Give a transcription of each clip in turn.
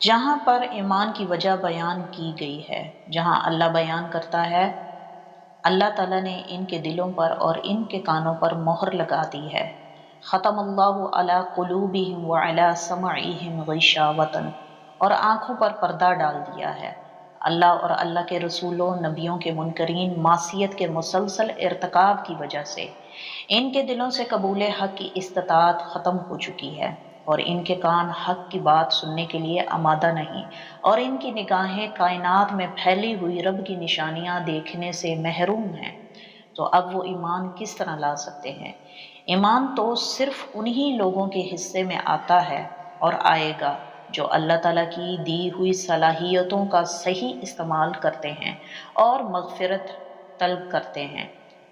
جہاں پر ایمان کی وجہ بیان کی گئی ہے، جہاں اللہ بیان کرتا ہے اللہ تعالیٰ نے ان کے دلوں پر اور ان کے کانوں پر مہر لگا دی ہے، ختم اللہ علی قلوبہم وعلی سمعہم غشاوۃ، اور آنکھوں پر پردہ ڈال دیا ہے۔ اللہ اور اللہ کے رسولوں، نبیوں کے منکرین معصیت کے مسلسل ارتکاب کی وجہ سے ان کے دلوں سے قبول حق کی استطاعت ختم ہو چکی ہے، اور ان کے کان حق کی بات سننے کے لیے آمادہ نہیں، اور ان کی نگاہیں کائنات میں پھیلی ہوئی رب کی نشانیاں دیکھنے سے محروم ہیں۔ تو اب وہ ایمان کس طرح لا سکتے ہیں؟ ایمان تو صرف انہی لوگوں کے حصے میں آتا ہے اور آئے گا جو اللہ تعالیٰ کی دی ہوئی صلاحیتوں کا صحیح استعمال کرتے ہیں اور مغفرت طلب کرتے ہیں۔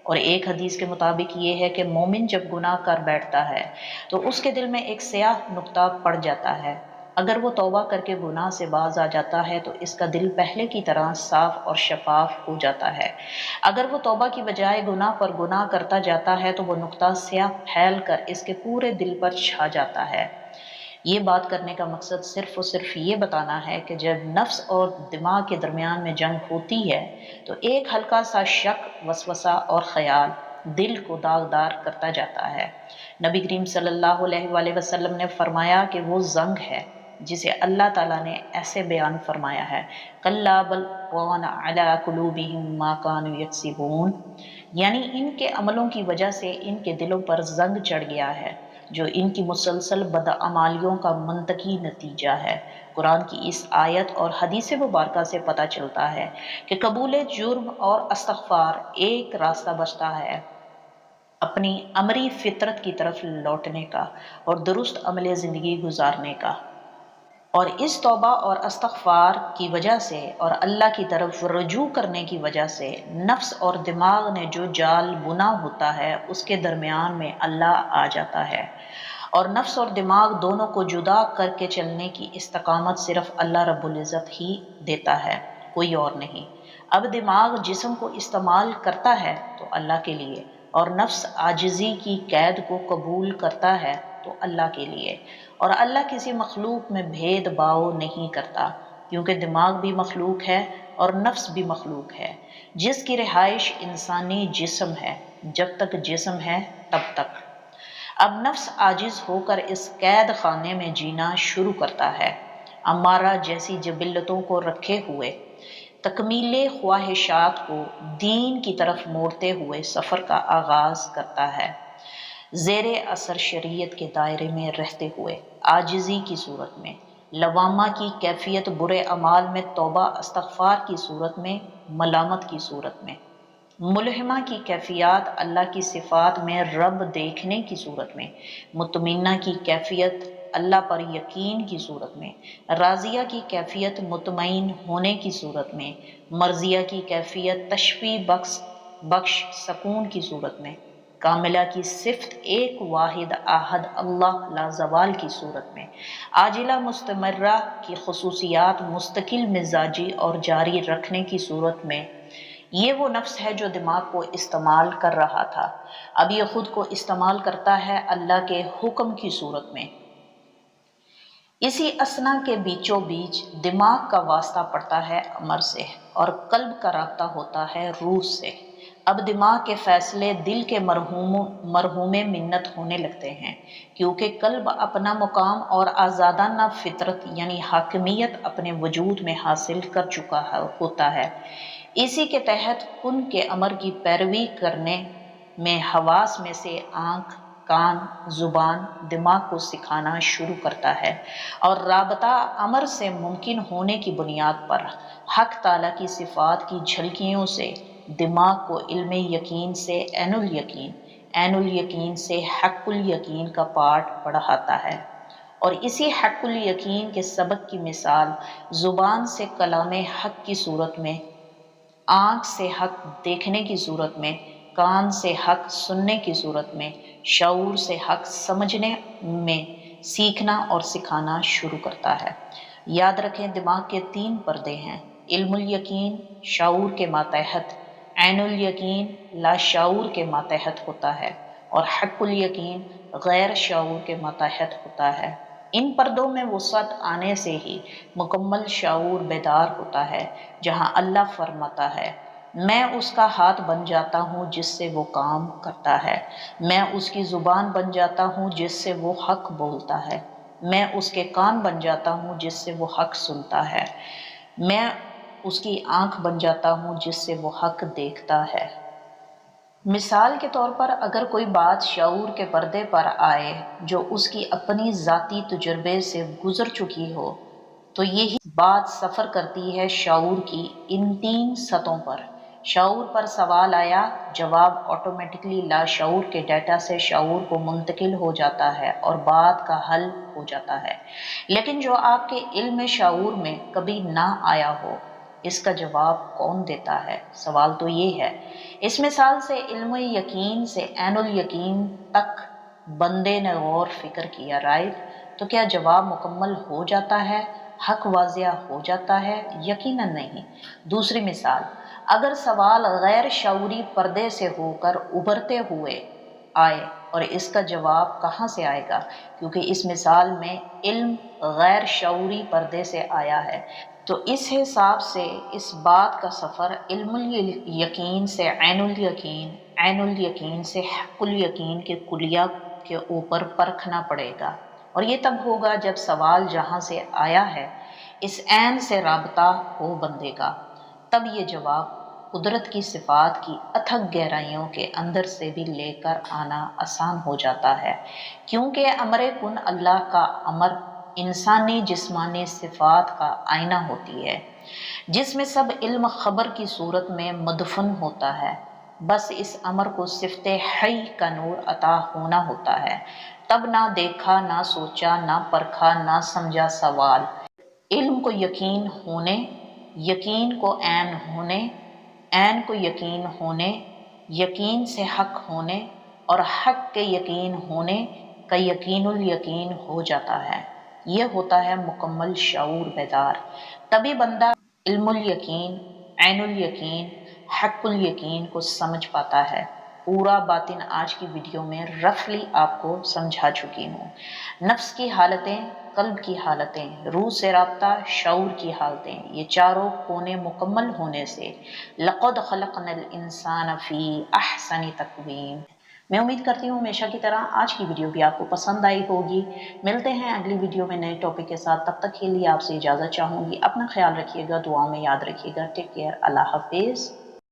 اور ایک حدیث کے مطابق یہ ہے کہ مومن جب گناہ کر بیٹھتا ہے تو اس کے دل میں ایک سیاہ نقطہ پڑ جاتا ہے، اگر وہ توبہ کر کے گناہ سے باز آ جاتا ہے تو اس کا دل پہلے کی طرح صاف اور شفاف ہو جاتا ہے، اگر وہ توبہ کی بجائے گناہ پر گناہ کرتا جاتا ہے تو وہ نقطہ سیاہ پھیل کر اس کے پورے دل پر چھا جاتا ہے۔ یہ بات کرنے کا مقصد صرف اور صرف یہ بتانا ہے کہ جب نفس اور دماغ کے درمیان میں جنگ ہوتی ہے تو ایک ہلکا سا شک، وسوسہ اور خیال دل کو داغدار کرتا جاتا ہے۔ نبی کریم صلی اللہ علیہ وآلہ وسلم نے فرمایا کہ وہ زنگ ہے جسے اللہ تعالیٰ نے ایسے بیان فرمایا ہے، کَلَّا بَلْ رَانَ عَلَىٰ قُلُوبِهِم مَّا كَانُوا يَكْسِبُونَ، یعنی ان کے عملوں کی وجہ سے ان کے دلوں پر زنگ چڑھ گیا ہے، جو ان کی مسلسل بدعمالیوں کا منطقی نتیجہ ہے۔ قرآن کی اس آیت اور حدیث مبارکہ سے پتہ چلتا ہے کہ قبول جرم اور استغفار ایک راستہ بچتا ہے اپنی امری فطرت کی طرف لوٹنے کا اور درست عمل زندگی گزارنے کا، اور اس توبہ اور استغفار کی وجہ سے اور اللہ کی طرف رجوع کرنے کی وجہ سے نفس اور دماغ نے جو جال بنا ہوتا ہے اس کے درمیان میں اللہ آ جاتا ہے، اور نفس اور دماغ دونوں کو جدا کر کے چلنے کی استقامت صرف اللہ رب العزت ہی دیتا ہے، کوئی اور نہیں۔ اب دماغ جسم کو استعمال کرتا ہے تو اللہ کے لیے، اور نفس عاجزی کی قید کو قبول کرتا ہے تو اللہ کے لیے، اور اللہ کسی مخلوق میں بھید بھاؤ نہیں کرتا، کیونکہ دماغ بھی مخلوق ہے اور نفس بھی مخلوق ہے، جس کی رہائش انسانی جسم ہے، جب تک جسم ہے تب تک۔ اب نفس عاجز ہو کر اس قید خانے میں جینا شروع کرتا ہے، امارہ جیسی جبلتوں کو رکھے ہوئے، تکمیل خواہشات کو دین کی طرف موڑتے ہوئے سفر کا آغاز کرتا ہے، زیر اثر شریعت کے دائرے میں رہتے ہوئے، عاجزی کی صورت میں، لوامہ کی کیفیت برے اعمال میں، توبہ استغفار کی صورت میں، ملامت کی صورت میں، ملہمہ کی کیفیات اللہ کی صفات میں رب دیکھنے کی صورت میں، مطمئنہ کی کیفیت اللہ پر یقین کی صورت میں، راضیہ کی کیفیت مطمئن ہونے کی صورت میں، مرضیہ کی کیفیت تشفی بخش سکون کی صورت میں، کاملہ کی صفت ایک واحد احد اللہ لازوال کی صورت میں، عاجلہ مستمرہ کی خصوصیات مستقل مزاجی اور جاری رکھنے کی صورت میں۔ یہ وہ نفس ہے جو دماغ کو استعمال کر رہا تھا، اب یہ خود کو استعمال کرتا ہے اللہ کے حکم کی صورت میں۔ اسی اثنا کے بیچوں بیچ دماغ کا واسطہ پڑتا ہے امر سے، اور قلب کا رابطہ ہوتا ہے روح سے۔ اب دماغ کے فیصلے دل کے مرہوم منت ہونے لگتے ہیں، کیونکہ قلب اپنا مقام اور آزادانہ فطرت یعنی حاکمیت اپنے وجود میں حاصل کر چکا ہوتا ہے، اسی کے تحت کن کے امر کی پیروی کرنے میں حواس میں سے آنکھ، کان، زبان دماغ کو سکھانا شروع کرتا ہے، اور رابطہ امر سے ممکن ہونے کی بنیاد پر حق تعالیٰ کی صفات کی جھلکیوں سے دماغ کو علم یقین سے عین الیقین، عین الیقین سے حق الیقین کا پاٹ پڑھاتا ہے، اور اسی حق الیقین کے سبق کی مثال زبان سے کلام حق کی صورت میں، آنکھ سے حق دیکھنے کی صورت میں، کان سے حق سننے کی صورت میں، شعور سے حق سمجھنے میں سیکھنا اور سکھانا شروع کرتا ہے۔ یاد رکھیں دماغ کے 3 پردے ہیں، علم الیقین شعور کے ماتحت، عین الیقین لاشعور کے ماتحت ہوتا ہے، اور حق الیقین غیر شعور کے ماتحت ہوتا ہے۔ ان پردوں میں وسعت آنے سے ہی مکمل شعور بیدار ہوتا ہے، جہاں اللہ فرماتا ہے میں اس کا ہاتھ بن جاتا ہوں جس سے وہ کام کرتا ہے، میں اس کی زبان بن جاتا ہوں جس سے وہ حق بولتا ہے، میں اس کے کان بن جاتا ہوں جس سے وہ حق سنتا ہے، میں اس کی آنکھ بن جاتا ہوں جس سے وہ حق دیکھتا ہے۔ مثال کے طور پر اگر کوئی بات شعور کے پردے پر آئے جو اس کی اپنی ذاتی تجربے سے گزر چکی ہو، تو یہی بات سفر کرتی ہے شعور کی ان 3 سطحوں پر۔ شعور پر سوال آیا، جواب آٹومیٹکلی لاشعور کے ڈیٹا سے شعور کو منتقل ہو جاتا ہے اور بات کا حل ہو جاتا ہے۔ لیکن جو آپ کے علم شعور میں کبھی نہ آیا ہو، اس کا جواب کون دیتا ہے؟ سوال تو یہ ہے۔ اس مثال سے علم یقین سے عین الیقین تک بندے نے غور فکر کیا، رائٹ؟ تو کیا جواب مکمل ہو جاتا ہے، حق واضح ہو جاتا ہے؟ یقیناً نہیں۔ دوسری مثال، اگر سوال غیر شعوری پردے سے ہو کر ابھرتے ہوئے آئے، اور اس کا جواب کہاں سے آئے گا؟ کیونکہ اس مثال میں علم غیر شعوری پردے سے آیا ہے، تو اس حساب سے اس بات کا سفر علم الیقین سے عین الیقین، عین الیقین سے حق الیقین کے کلیہ کے اوپر پرکھنا پڑے گا، اور یہ تب ہوگا جب سوال جہاں سے آیا ہے اس عین سے رابطہ ہو بندے کا، تب یہ جواب قدرت کی صفات کی اتھک گہرائیوں کے اندر سے بھی لے کر آنا آسان ہو جاتا ہے، کیونکہ امر کن اللہ کا امر انسانی جسمانی صفات کا آئینہ ہوتی ہے، جس میں سب علم خبر کی صورت میں مدفن ہوتا ہے۔ بس اس امر کو صفت حی کا نور عطا ہونا ہوتا ہے، تب نہ دیکھا، نہ سوچا، نہ پرکھا، نہ سمجھا سوال، علم کو یقین ہونے، یقین کو عین ہونے، عین کو یقین ہونے، یقین سے حق ہونے، اور حق کے یقین ہونے کا یقین الیقین ہو جاتا ہے۔ یہ ہوتا ہے مکمل شعور بیدار۔ تبھی بندہ علم الیقین، عین الیقین، حق الیقین کو سمجھ پاتا ہے۔ پورا باطن آج کی ویڈیو میں رفلی آپ کو سمجھا چکی ہوں۔ نفس کی حالتیں، قلب کی حالتیں، روح سے رابطہ، شعور کی حالتیں، یہ چاروں کونے مکمل ہونے سے لقد خلقنا الانسان فی احسن تقویم۔ میں امید کرتی ہوں ہمیشہ کی طرح آج کی ویڈیو بھی آپ کو پسند آئی ہوگی۔ ملتے ہیں اگلی ویڈیو میں نئے ٹاپک کے ساتھ، تب تک کے لیے آپ سے اجازت چاہوں گی۔ اپنا خیال رکھیے گا، دعا میں یاد رکھیے گا۔ ٹیک کیئر، اللہ حافظ۔